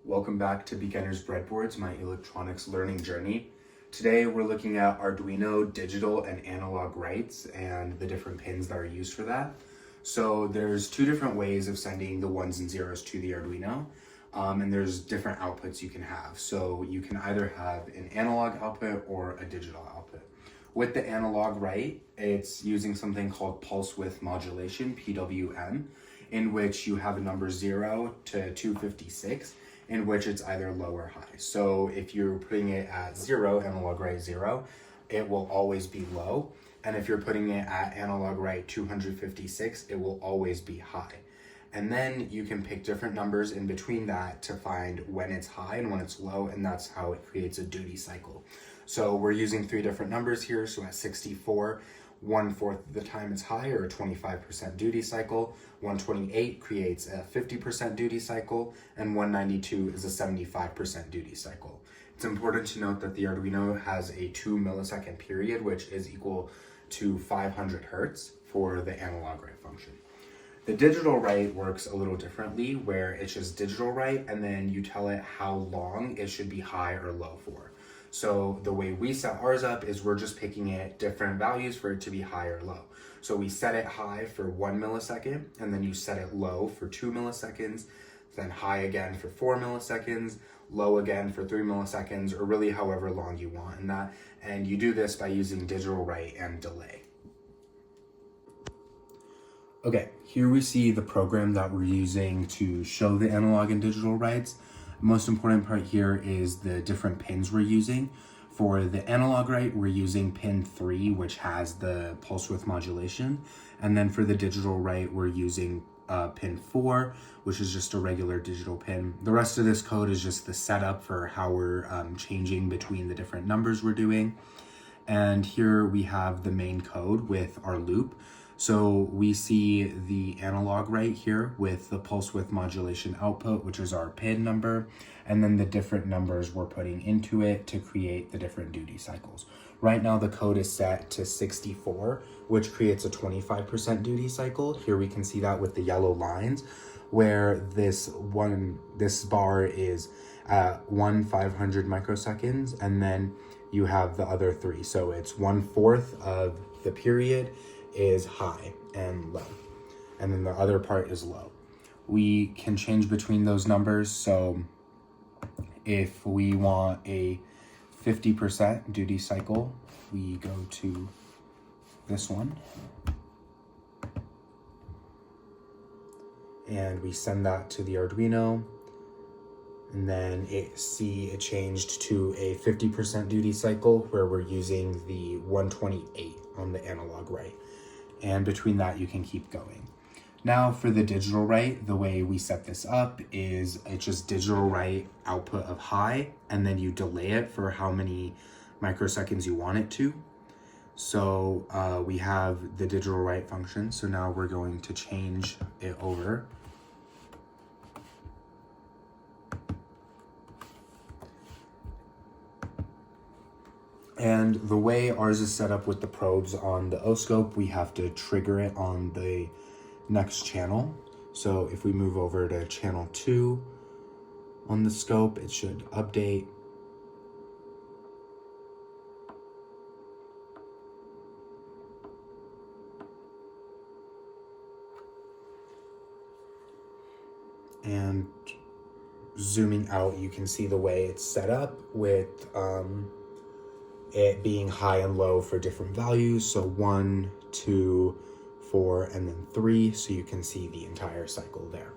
Welcome back to Beginner's Breadboards, my electronics learning journey. Today we're looking at Arduino digital and analog writes and the different pins that are used for that. So there's two different ways of sending the ones and zeros to the Arduino, and there's different outputs you can have. So you can either have an analog output or a digital output. With the analog write, it's using something called pulse width modulation, PWM, in which you have a number 0 to 256, in which it's either low or high. So if you're putting it at 0, analog write 0, it will always be low. And if you're putting it at analog write 256, it will always be high. And then you can pick different numbers in between that to find when it's high and when it's low, and that's how it creates a duty cycle. So we're using three different numbers here. So at 64, 1/4 of the time it's high, or a 25% duty cycle. 128 creates a 50% duty cycle, and 192 is a 75% duty cycle. It's important to note that the Arduino has a 2 millisecond period, which is equal to 500 hertz for the analog write function. The digital write works a little differently, where it's just digital write, and then you tell it how long it should be high or low for. So the way we set ours up is we're just picking it different values for it to be high or low. So we set it high for 1 millisecond, and then you set it low for 2 milliseconds, then high again for 4 milliseconds, low again for 3 milliseconds, or really however long you want in that. And you do this by using digital write and delay. Okay, here we see the program that we're using to show the analog and digital writes. Most important part here is the different pins we're using. For the analog write, we're using pin 3, which has the pulse width modulation. And then for the digital write, we're using pin 4, which is just a regular digital pin. The rest of this code is just the setup for how we're changing between the different numbers we're doing. And here we have the main code with our loop. So we see the analog write here with the pulse width modulation output, which is our pin number, and then the different numbers we're putting into it to create the different duty cycles. Right now the code is set to 64, which creates a 25% duty cycle. Here we can see that with the yellow lines, where this bar is at 1/500 microseconds, and then you have the other three. So it's 1/4 of the period is high and low, and then the other part is low. We can change between those numbers. So if we want a 50% duty cycle, we go to this one and we send that to the Arduino, and then it changed to a 50% duty cycle, where we're using the 128 on the analog write. And between that, you can keep going. Now for the digital write, the way we set this up is it's just digital write output of high, and then you delay it for how many microseconds you want it to. So we have the digital write function. So now we're going to change it over. And the way ours is set up with the probes on the oscope, we have to trigger it on the next channel. So if we move over to channel 2 on the scope, it should update. And zooming out, you can see the way it's set up with it being high and low for different values. So 1, 2, 4, and then 3. So you can see the entire cycle there.